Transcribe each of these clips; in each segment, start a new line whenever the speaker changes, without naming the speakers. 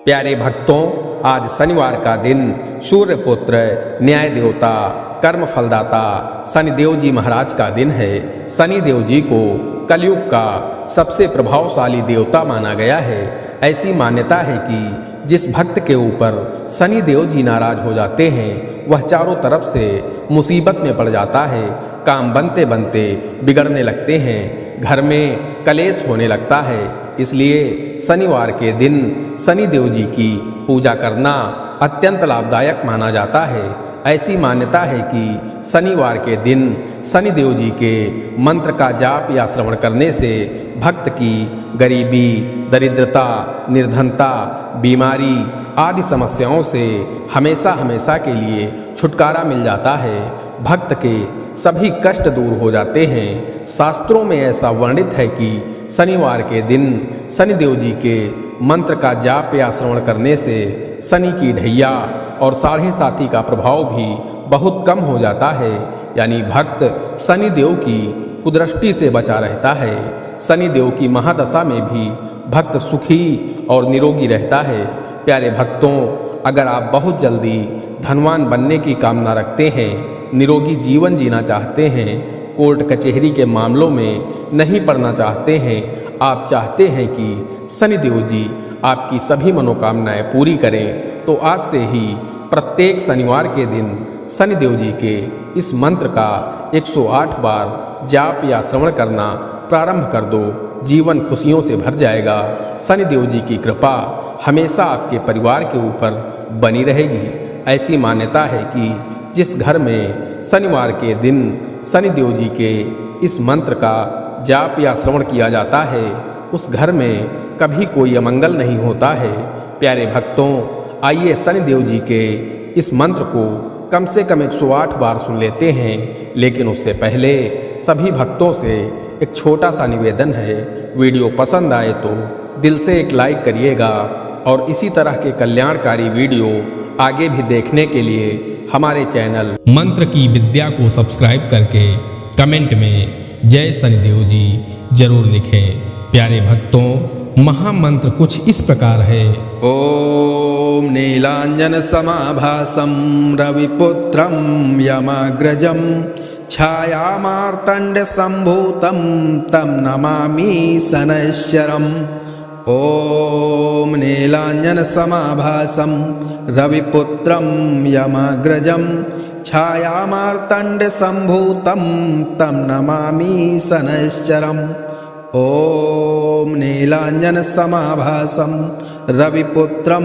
प्यारे भक्तों, आज शनिवार का दिन सूर्य पुत्र न्याय देवता कर्म फलदाता शनिदेव जी महाराज का दिन है। शनिदेव जी को कलयुग का सबसे प्रभावशाली देवता माना गया है। ऐसी मान्यता है कि जिस भक्त के ऊपर शनिदेव जी नाराज हो जाते हैं वह चारों तरफ से मुसीबत में पड़ जाता है। काम बनते बनते बिगड़ने लगते हैं, घर में कलेश होने लगता है। इसलिए शनिवार के दिन शनिदेव जी की पूजा करना अत्यंत लाभदायक माना जाता है। ऐसी मान्यता है कि शनिवार के दिन शनिदेव जी के मंत्र का जाप या श्रवण करने से भक्त की गरीबी, दरिद्रता, निर्धनता, बीमारी आदि समस्याओं से हमेशा हमेशा के लिए छुटकारा मिल जाता है। भक्त के सभी कष्ट दूर हो जाते हैं। शास्त्रों में ऐसा वर्णित है कि शनिवार के दिन शनिदेव जी के मंत्र का जाप या श्रवण करने से शनि की ढैया और साढ़े साथी का प्रभाव भी बहुत कम हो जाता है। यानी भक्त शनिदेव की कुदृष्टि से बचा रहता है। शनिदेव की महादशा में भी भक्त सुखी और निरोगी रहता है। प्यारे भक्तों, अगर आप बहुत जल्दी धनवान बनने की कामना रखते हैं, निरोगी जीवन जीना चाहते हैं, कोर्ट कचहरी के मामलों में नहीं पड़ना चाहते हैं, आप चाहते हैं कि शनिदेव जी आपकी सभी मनोकामनाएं पूरी करें, तो आज से ही प्रत्येक शनिवार के दिन शनिदेव जी के इस मंत्र का 108 बार जाप या श्रवण करना प्रारंभ कर दो। जीवन खुशियों से भर जाएगा। शनिदेव जी की कृपा हमेशा आपके परिवार के ऊपर बनी रहेगी। ऐसी मान्यता है कि जिस घर में शनिवार के दिन शनिदेव जी के इस मंत्र का जाप या श्रवण किया जाता है, उस घर में कभी कोई अमंगल नहीं होता है। प्यारे भक्तों, आइए शनिदेव जी के इस मंत्र को कम से कम 108 बार सुन लेते हैं। लेकिन उससे पहले सभी भक्तों से एक छोटा सा निवेदन है। वीडियो पसंद आए तो दिल से एक लाइक करिएगा और इसी तरह के कल्याणकारी वीडियो आगे भी देखने के लिए हमारे चैनल मंत्र की विद्या को सब्सक्राइब करके कमेंट में जय शनिदेव जी जरूर लिखें। प्यारे भक्तों, महामंत्र कुछ इस प्रकार है।
ओम नीलांजन समाभासं रविपुत्रं यमाग्रजं छायामार्तंड संभूतं तं नमामि शनैश्चरम्। ओम नीलांजन समाभासं रविपुत्रं यमाग्रजं छायामार्तंड संभूतं तं नमामि शनैश्चरम्। ओम नीलांजन समाभासं रविपुत्रं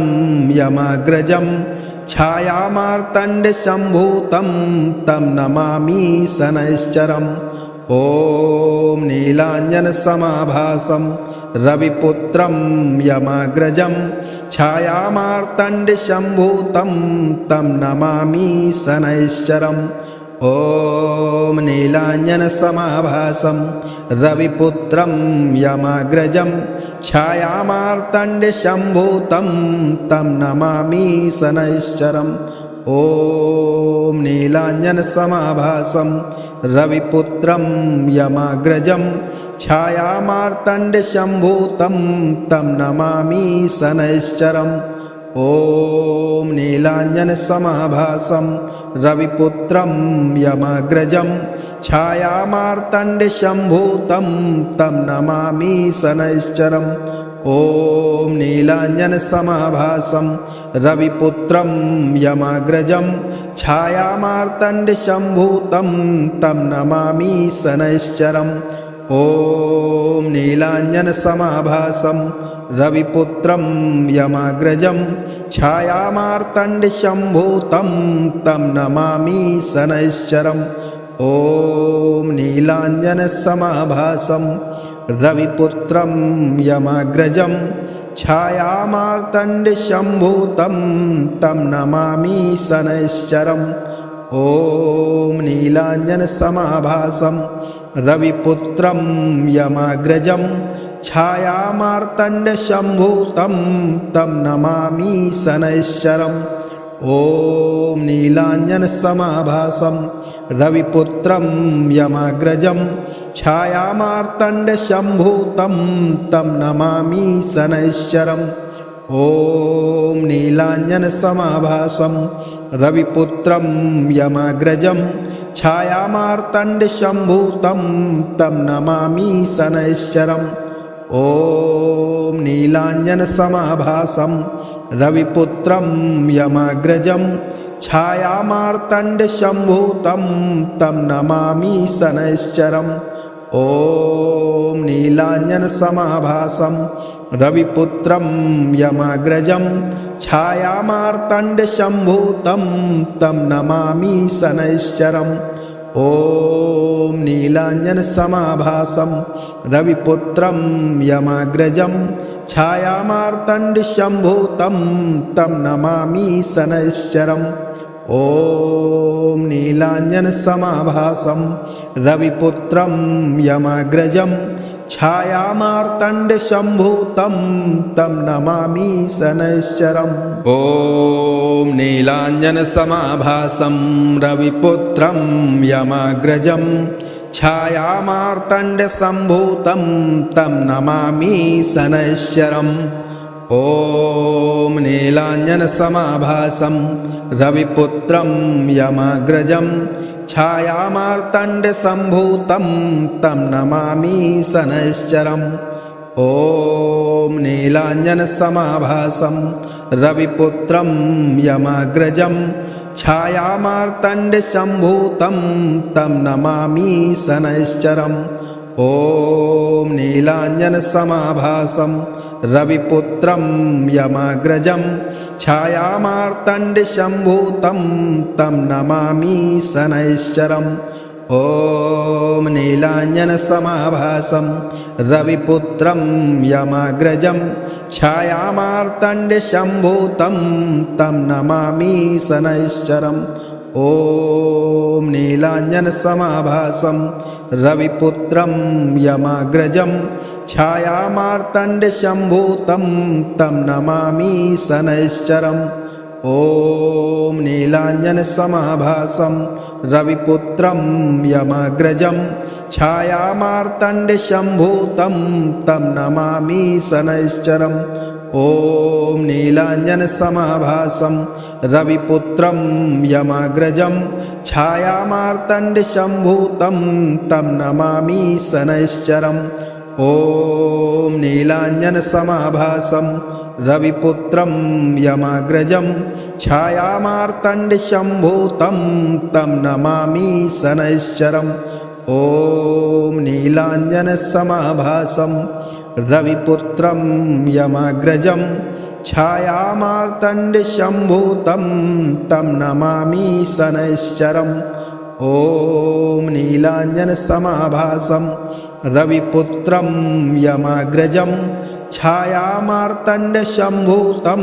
यमाग्रजं छायामार्तंड संभूतं तं नमामि शनैश्चरम्। ओम नीलांजन समाभासं रविपुत्रं यमाग्रजं छायामार्तंड संभूतं तं नमामि शनैश्चरम्। ओम नीलांजन समाभासं रविपुत्रं यमाग्रजं छायामार्तंड संभूतं तं नमामि शनैश्चरम्। ओम नीलांजन समाभासं रविपुत्रं यमाग्रजं छायामार्तंड संभूतं तं नमामि शनैश्चरम्। ओम नीलांजन समाभासं रविपुत्रं यमाग्रजं छायामार्तंड संभूतं तं नमामि शनैश्चरम्। ओम नीलांजन समाभासं रविपुत्रं यमाग्रजं छायामार्तंड संभूतं तं नमामि शनैश्चरम्। ओम नीलांजन समाभासं रविपुत्रं यमाग्रजं छायामार्तंड संभूतं तं नमामि शनैश्चरम्। ओम नीलांजन समाभासं रविपुत्रं यमाग्रजं छायामार्तंड संभूतं तं नमामि शनैश्चरम्। ओम नीलांजन समाभासं रविपुत्रं यमाग्रजं छायामार्तंड संभूतं तं नमामि शनैश्चरम्। ओम नीलांजन समाभासं रविपुत्रं यमाग्रजं छायामार्तंड संभूतं तं नमामि शनैश्चरम्। ॐ नीलाञ्जनसमाभासं रविपुत्रं यमाग्रजं छायामार्तण्डसम्भूतं तं नमामि शनैश्चरम् ॐ नीलाञ्जनसमाभासं रविपुत्रं यमाग्रजं छायामार्तण्डसम्भूतं तं नमामि शनैश्चरम् ॐ नीलाञ्जनसमाभासं रविपुत्रं यमाग्रजं छायामार्तण्डसम्भूतं तं नमामि शनैश्चरम् ॐ नीलाञ्जनसमाभासं रविपुत्रं यमाग्रजं छायामार्तण्डसम्भूतं तं नमामि शनैश्चरम् ॐ नीलाञ्जनसमाभासं रविपुत्रं यमाग्रजं छायामार्तण्डसम्भूतं तं नमामि शनैश्चरम् ॐ नीलाञ्जनसमाभासं रविपुत्रं यमाग्रजं छायामार्तण्डसम्भूतं तं नमामि शनैश्चरम् ॐ नीलाञ्जनसमाभासं रविपुत्रं यमाग्रजं छायामार्तण्डसम्भूतं तं नमामि शनैश्चरम् ॐ नीलाञ्जनसमाभासं रविपुत्रं यमाग्रजं छायामार्तण्डसम्भूतं तं नमामि शनैश्चरम् ॐ नीलाञ्जनसमाभासं रविपुत्रं यमाग्रजं छायामार्तण्डसम्भूतं तं नमामि शनैश्चरम् ॐ नीलाञ्जनसमाभासं रविपुत्रं यमाग्रजं छायामार्तण्डसम्भूतं तं नमामि शनैश्चरम् ॐ नीलाञ्जनसमाभासं रविपुत्रं यमाग्रजं छायामार्तण्डसम्भूतं तं नमामि शनैश्चरम् ॐ नीलाञ्जनसमाभासं रविपुत्रं यमाग्रजं छायामार्तण्डसम्भूतं तं नमामि शनैश्चरम् ॐ नीलाञ्जनसमाभासं रविपुत्रं यमाग्रजं छायामार्तण्डसम्भूतं तं नमामि शनैश्चरम् ॐ नीलाञ्जनसमाभासं रविपुत्रं यमाग्रजं छायामार्तण्डसम्भूतं तं नमामि शनैश्चरम् ॐ नीलाञ्जनसमाभासं रविपुत्रं यमाग्रजं छायामार्तण्डसम्भूतं तं नमामि शनैश्चरम् ॐ नीलाञ्जनसमाभासं रविपुत्रं यमाग्रजं छायामार्तण्डसम्भूतं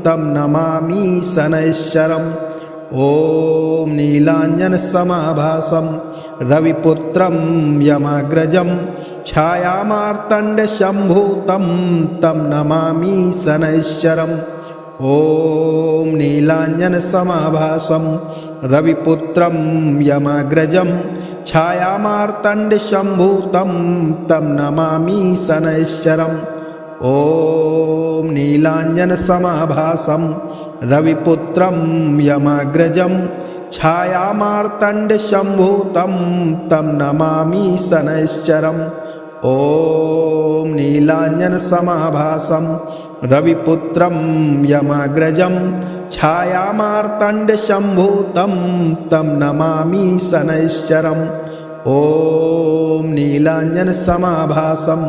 तं नमामि शनैश्चरम् ॐ नीलाञ्जनसमाभासं रविपुत्रं यमाग्रजं छायामार्तण्डसम्भूतं तं नमामि शनैश्चरम् ॐ नीलाञ्जनसमाभासं रविपुत्रं यमाग्रजं छायामार्तण्डसम्भूतं तं नमामि शनैश्चरम् ॐ नीलाञ्जनसमाभासं रविपुत्रं यमाग्रजं छायामार्तण्डसम्भूतं तं नमामि शनैश्चरम् ॐ नीलाञ्जनसमाभासं रविपुत्रं यमाग्रजं छायामार्तण्डसम्भूतं तं नमामि शनैश्चरम् ॐ नीलाञ्जनसमाभासं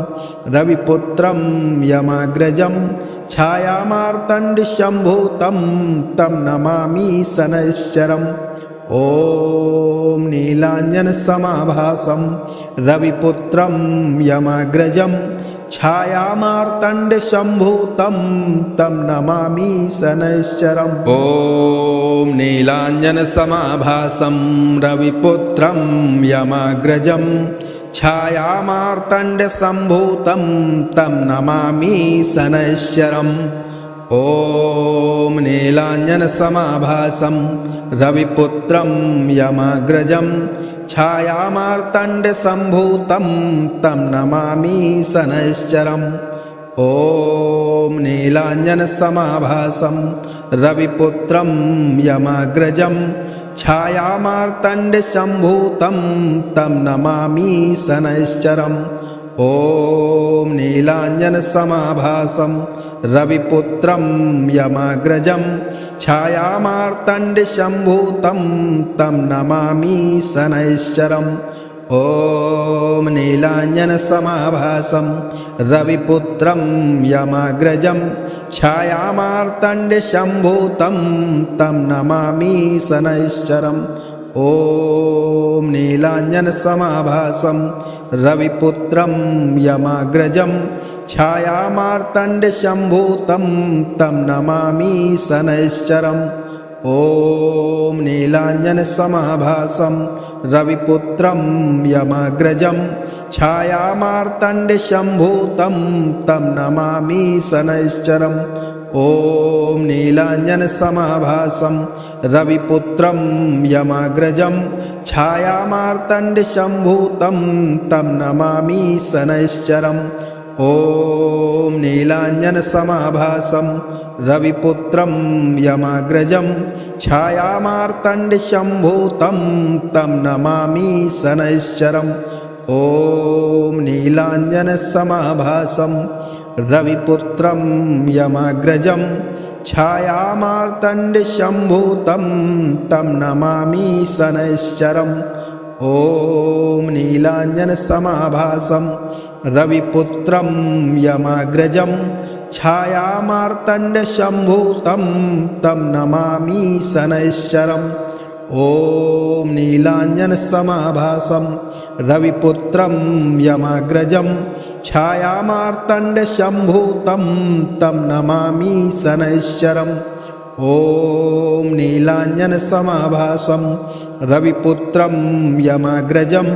रविपुत्रं यमाग्रजं छायामार्तण्डसम्भूतं तं नमामि शनैश्चरम् ॐ नीलाञ्जनसमाभासं रविपुत्रं यमाग्रजं छायामार्तण्डसम्भूतं तं नमामि शनैश्चरम् ॐ नीलाञ्जनसमाभासं रविपुत्रं यमाग्रजं छायामार्तण्डसम्भूतं तं नमामि शनैश्चरम् ॐ नीलाञ्जनसमाभासं रविपुत्रं यमाग्रजं छायामार्तण्डसम्भूतं तं नमामि शनैश्चरम् ॐ नीलाञ्जनसमाभासं रविपुत्रं यमाग्रजं छायामार्तण्डसम्भूतं तं नमामि शनैश्चरम् ॐ नीलाञ्जनसमाभासं रविपुत्रं यमाग्रजं छायामार्तण्डसम्भूतं तं नमामि शनैश्चरम् ॐ नीलाञ्जनसमाभासं रविपुत्रं यमाग्रजं छायामार्तण्डसम्भूतं तं नमामि शनैश्चरम् ॐ नीलाञ्जनसमाभासं रविपुत्रं यमाग्रजं छायामार्तण्डसम्भूतं तं नमामि शनैश्चरम् ॐ नीलाञ्जनसमाभासं रविपुत्रं यमाग्रजं छायामार्तण्डसम्भूतं तं नमामि शनैश्चरम् ॐ नीलाञ्जनसमाभासं रविपुत्रं यमाग्रजं छायामार्तण्डसम्भूतं तं नमामि शनैश्चरम् ॐ नीलाञ्जनसमाभासं रविपुत्रं यमाग्रजं छायामार्तण्डसम्भूतं तं नमामि शनैश्चरम् ॐ नीलाञ्जनसमाभासं रविपुत्रं यमाग्रजं छायामार्तण्डसम्भूतं तं नमामि शनैश्चरम् ॐ नीलाञ्जनसमाभासं रविपुत्रं यमाग्रजं छायामार्तण्डसम्भूतं तं नमामि शनैश्चरम् ॐ नीलाञ्जनसमाभासं रविपुत्रं यमाग्रजं छायामार्तण्डसम्भूतं तं नमामि शनैश्चरम् ॐ नीलाञ्जनसमाभासं रविपुत्रं यमाग्रजं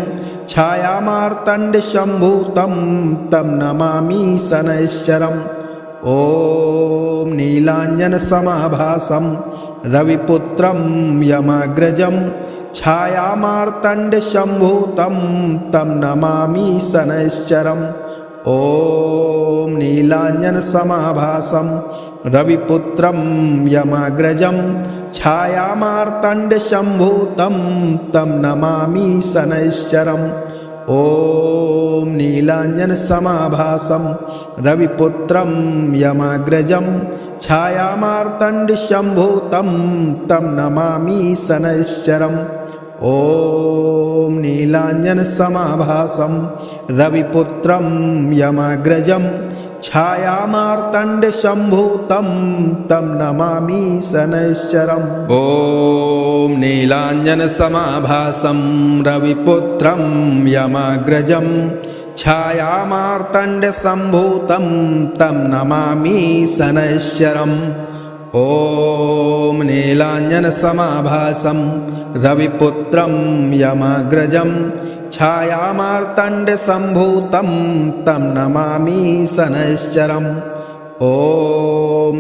छायामार्तण्डसम्भूतं तं नमामि शनैश्चरम् ॐ नीलाञ्जनसमाभासं रविपुत्रं यमाग्रजं छायामार्तण्डसम्भूतं तं नमामि शनैश्चरम् ॐ नीलाञ्जनसमाभासं रविपुत्रं यमाग्रजं छायामार्तण्डसम्भूतं तं नमामि शनैश्चरम् ॐ नीलाञ्जनसमाभासं रविपुत्रं यमाग्रजं छायामार्तण्डसम्भूतं तं नमामि शनैश्चरम् ॐ नीलाञ्जनसमाभासं रविपुत्रं यमाग्रजं छायामार्तण्डसम्भूतं तं नमामि शनैश्चरम् ॐ नीलाञ्जनसमाभासं रविपुत्रं यमाग्रजं छायामार्तण्डसम्भूतं तं नमामि शनैश्चरम् ॐ नीलाञ्जनसमाभासं रविपुत्रं यमाग्रजं छायामार्तण्डसम्भूतं तं नमामि शनैश्चरम् ॐ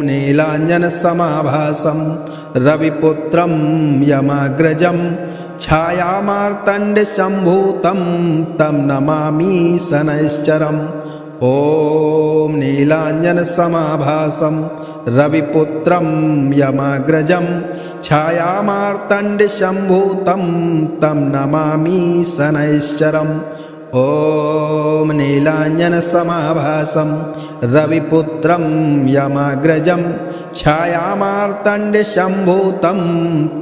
नीलाञ्जनसमाभासं रविपुत्रं यमाग्रजं छायामार्तण्डसम्भूतं तं नमामि शनैश्चरम् ॐ नीलाञ्जनसमाभासं रविपुत्रं यमाग्रजं छायामार्तण्डसम्भूतं तं नमामि शनैश्चरम् ॐ नीलाञ्जनसमाभासं रविपुत्रं यमाग्रजं छायामार्तण्डसम्भूतं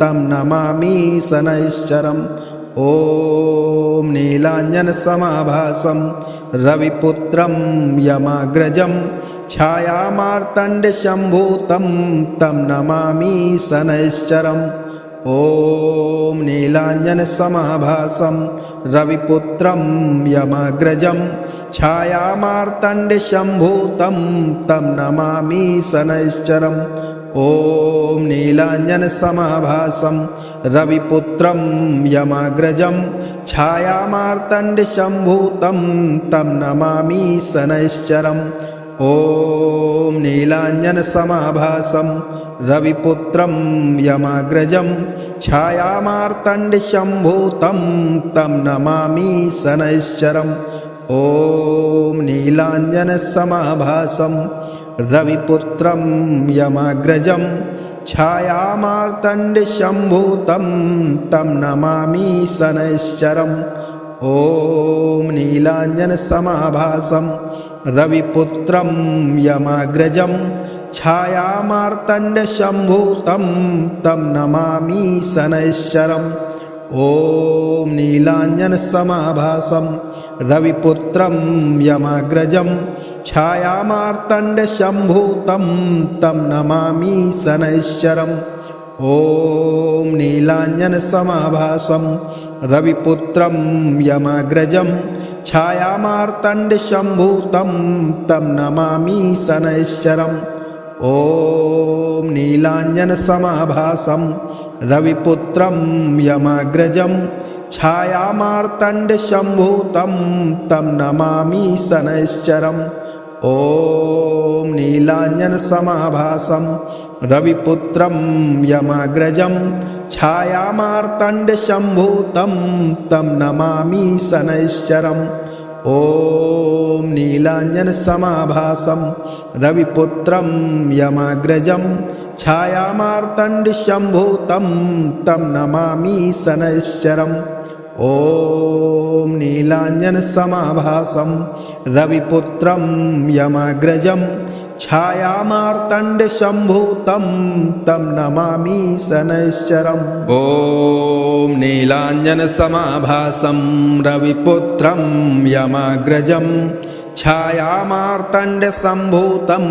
तं नमामि शनैश्चरम् ॐ नीलाञ्जनसमाभासं रविपुत्रं यमाग्रजं छायामार्तण्डसम्भूतं तं नमामि शनैश्चरम् ॐ नीलाञ्जनसमाभासं रविपुत्रं यमाग्रजं छायामार्तण्डसम्भूतं तं नमामि शनैश्चरम् ॐ नीलाञ्जनसमाभासं रविपुत्रं यमाग्रजं छायामार्तण्डसम्भूतं तं नमामि शनैश्चरम् ॐ नीलाञ्जनसमाभासं रविपुत्रं यमाग्रजं छायामार्तण्डसम्भूतं तं नमामि शनैश्चरम् ॐ नीलाञ्जनसमाभासं रविपुत्रं यमाग्रजं छायामार्तण्डशम्भूतं तं नमामि शनैश्चरम् ॐ नीलाञ्जनसमाभासं रविपुत्रं यमाग्रजं छायामार्तण्डशम्भूतं तं नमामि शनैश्चरम् ॐ नीलाञ्जनसमाभासं रविपुत्रं यमाग्रजं छायामार्तण्डशम्भूतं तं नमामि शनैश्चरम् ॐ नीलाञ्जनसमाभासं रविपुत्रं यमाग्रजं छायामार्तण्डशम्भूतं तं नमामि शनैश्चरम् ॐ नीलाञ्जनसमाभासं रविपुत्रं यमाग्रजं छायामार्तण्डशम्भूतं तं नमामि शनैश्चरम् ॐ नीलाञ्जनसमाभासं रविपुत्रं यमाग्रजं छायामार्तण्डशम्भूतं तं नमामि शनैश्चरम् ॐ नीलाञ्जनसमाभासं रविपुत्रं यमाग्रजं छायामार्तण्डशम्भूतं तं नमामि शनैश्चरम् ॐ नीलाञ्जनसमाभासं रविपुत्रं यमाग्रजं छायामार्तण्डशम्भूतं तं नमामि शनैश्चरम् ॐ नीलाञ्जनसमाभासं रविपुत्रं यमाग्रजं छायामार्तण्डशम्भूतं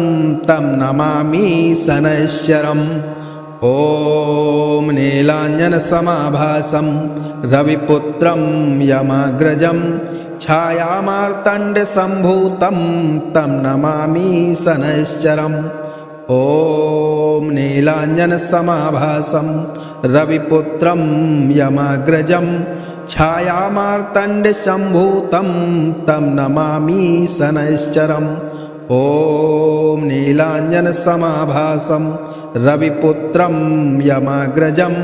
तं नमामि शनैश्चरम् ॐ नीलाञ्जनसमाभासं रविपुत्रं यमाग्रजं छायामार्तण्डशम्भूतं तं नमामि शनैश्चरम् ॐ नीलाञ्जनसमाभासं रविपुत्रं यमाग्रजं छायामार्तण्डशम्भूतं तं नमामि शनैश्चरम् ॐ नीलाञ्जनसमाभासं रविपुत्रं यमाग्रजं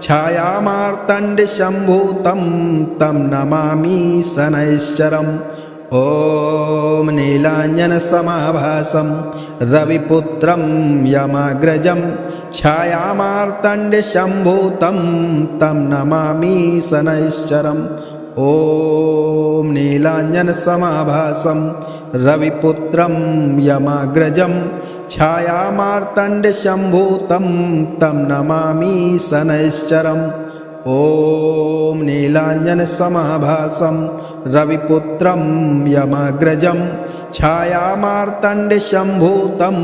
छायामार्तण्डशम्भूतं तं नमामि शनैश्चरम् ॐ नीलाञ्जनसमाभासं रविपुत्रं यमाग्रजं छायामार्तण्डशम्भूतं तं नमामि शनैश्चरम् ॐ नीलाञ्जनसमाभासं रविपुत्रं यमाग्रजं छायामार्तण्डशम्भूतं तं नमामि शनैश्चरम् ॐ नीलाञ्जनसमाभासं रविपुत्रं यमाग्रजं छायामार्तण्डशम्भूतं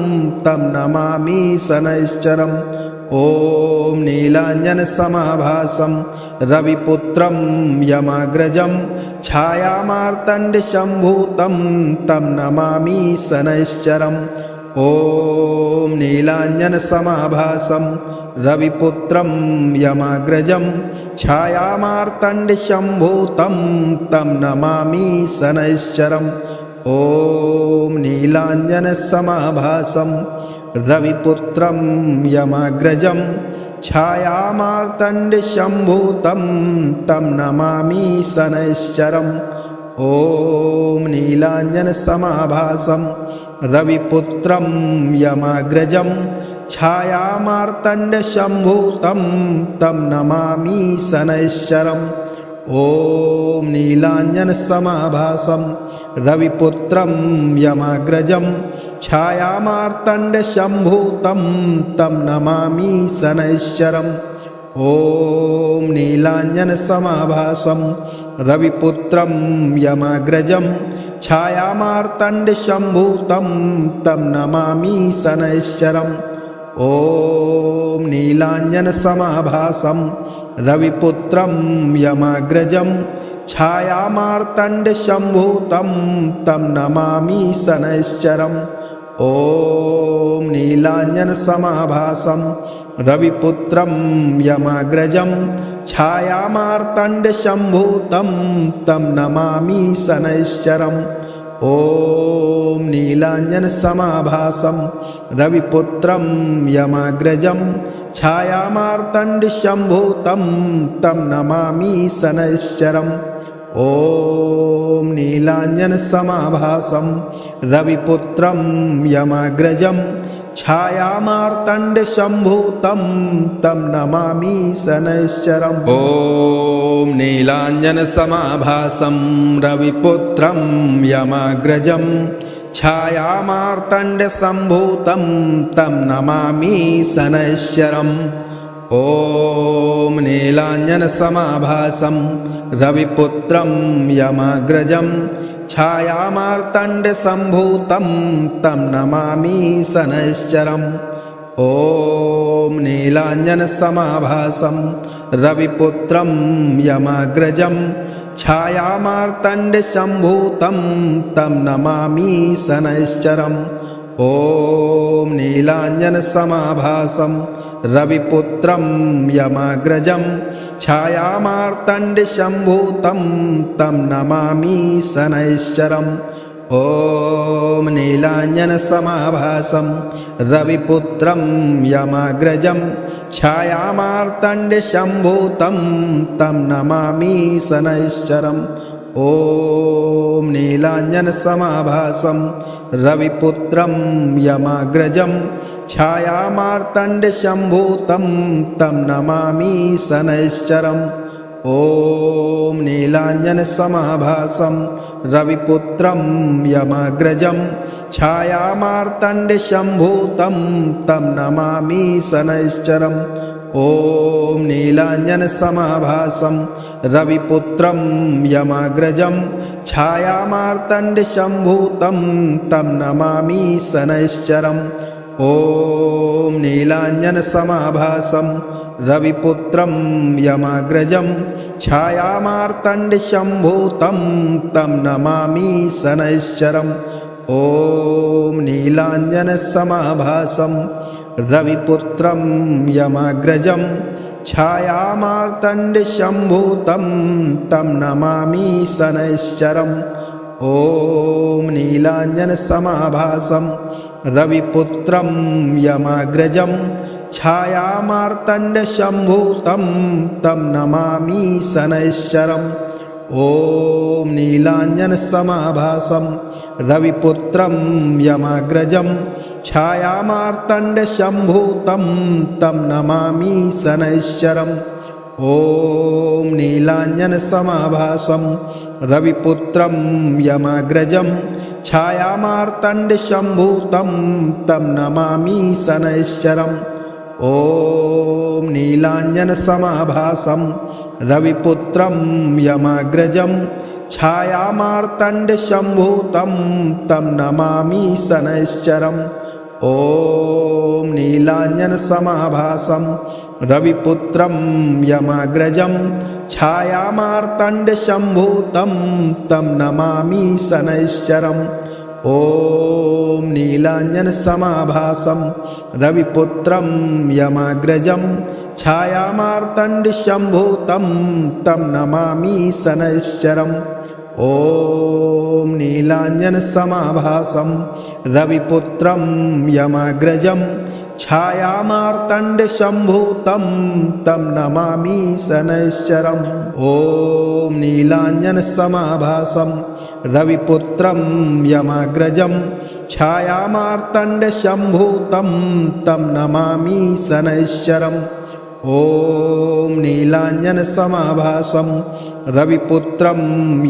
तं नमामि शनैश्चरम् ॐ नीलाञ्जनसमाभासं रविपुत्रं यमाग्रजं छायामार्तण्डशम्भूतं तं नमामि शनैश्चरम् ॐ नीलाञ्जनसमाभासं रविपुत्रं यमाग्रजं छायामार्तण्डशम्भूतं तं नमामि शनैश्चरम् ॐ नीलाञ्जनसमाभासं रविपुत्रं यमाग्रजं छायामार्तण्डशम्भूतं तं नमामि शनैश्चरम् ॐ नीलाञ्जनसमाभासं रविपुत्रं यमाग्रजं छायामार्तण्डशम्भूतं तं नमामि शनैश्चरम् ॐ नीलाञ्जनसमाभासं रविपुत्रं यमाग्रजं छायामार्तण्डशम्भूतं तं नमामि शनैश्चरम् ॐ नीलाञ्जनसमाभासं रविपुत्रं यमाग्रजं छायामार्तण्डशम्भूतं तं नमामि शनैश्चरम् ॐ नीलाञ्जनसमाभासं रविपुत्रं यमाग्रजं छायामार्तण्डशम्भूतं तं नमामि शनैश्चरम् ॐ नीलाञ्जनसमाभासं रविपुत्रं यमाग्रजं छायामार्तण्डशम्भूतं तं नमामि शनैश्चरम् ॐ नीलाञ्जनसमाभासं रविपुत्रं यमाग्रजं छायामार्तण्डशम्भूतं तं नमामि शनैश्चरम् ॐ ॐ नीलाञ्जनसमाभासं रविपुत्रं यमाग्रजं छायामार्तण्डसम्भूतं तं नमामि शनैश्चरम्।
ॐ नीलाञ्जनसमाभासं रविपुत्रं यमाग्रजं छायामार्तण्डसम्भूतं तं नमामि शनैश्चरम्। ॐ नीलाञ्जनसमाभासं रविपुत्रं यमाग्रजं छायामार्तण्डसम्भूतं तं नमामि शनैश्चरम्। ॐ नीलाञ्जनसमाभासं रविपुत्रं यमाग्रजं छायामार्तण्डसम्भूतं तं नमामि शनैश्चरम्। ॐ नीलाञ्जनसमाभासं रविपुत्रं यमाग्रजं छायामार्तण्डसम्भूतं तं नमामि शनैश्चरम्। ॐ नीलाञ्जनसमाभासं रविपुत्रं यमाग्रजं छायामार्तण्डसम्भूतं तं नमामि शनैश्चरम्। ॐ नीलाञ्जनसमाभासं रविपुत्रं यमाग्रजं छायामार्तण्डसम्भूतं तं नमामि शनैश्चरम्। ॐ नीलाञ्जनसमाभासं रविपुत्रं यमाग्रजं छायामार्तण्डसम्भूतं तं नमामि शनैश्चरम्। ॐ नीलाञ्जनसमाभासं रविपुत्रं यमाग्रजं छायामार्तण्डसम्भूतं तं नमामि शनैश्चरम्। ॐ नीलाञ्जनसमाभासं रविपुत्रं यमाग्रजं छायामार्तण्डसम्भूतं तं नमामि शनैश्चरम्। ॐ नीलाञ्जनसमाभासं रविपुत्रं यमाग्रजं छायामार्तण्डसम्भूतं तं नमामि शनैश्चरम्। ॐ नीलाञ्जनसमाभासं रविपुत्रं यमाग्रजं छायामार्तण्डसम्भूतं तं नमामि शनैश्चरम्। ॐ नीलाञ्जनसमाभासं रविपुत्रं यमाग्रजं छायामार्तण्डसम्भूतं तं नमामि शनैश्चरम्। ॐ नीलाञ्जनसमाभासं रविपुत्रं यमाग्रजं छायामार्तण्डसम्भूतं तं नमामि शनैश्चरम्। ॐ नीलाञ्जनसमाभासं रविपुत्रं यमाग्रजं छायामार्तण्डसम्भूतं तं नमामि शनैश्चरम्। ॐ नीलाञ्जनसमाभासं रविपुत्रं यमाग्रजं छायामार्तण्डसम्भूतं तं नमामि शनैश्चरम्। ॐ नीलाञ्जनसमाभासं रविपुत्रं यमाग्रजं छायामार्तण्डसम्भूतं तं नमामि शनैश्चरम्। ॐ नीलाञ्जनसमाभासं रविपुत्रं यमाग्रजं छायामार्तण्डसम्भूतं तं नमामि शनैश्चरम्। ॐ नीलाञ्जनसमाभासं रविपुत्रं यमाग्रजं छायामार्तण्डसम्भूतं तं नमामि शनैश्चरम्। ॐ नीलाञ्जनसमाभासं रविपुत्रं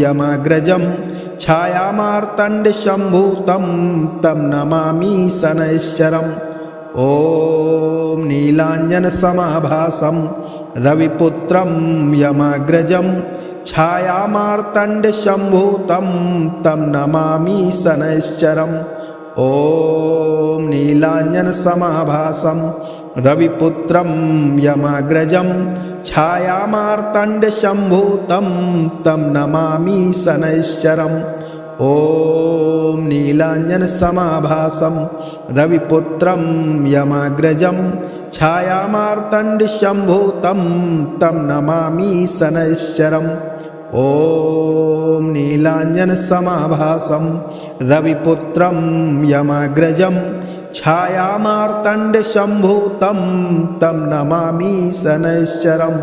यमाग्रजं छायामार्तण्डसम्भूतं तं नमामि शनैश्चरम्। ॐ नीलाञ्जनसमाभासं रविपुत्रं यमाग्रजं छायामार्तण्डसम्भूतं तं नमामि शनैश्चरम्। ॐ नीलाञ्जनसमाभासं रविपुत्रं यमाग्रजं छायामार्तण्डसम्भूतं तं नमामि शनैश्चरम्। ॐ नीलाञ्जनसमाभासं रविपुत्रं यमाग्रजं छायामार्तण्डसम्भूतं तं नमामि शनैश्चरम्। ॐ नीलाञ्जनसमाभासं रविपुत्रं यमाग्रजं छायामार्तण्डसम्भूतं तं नमामि शनैश्चरम्।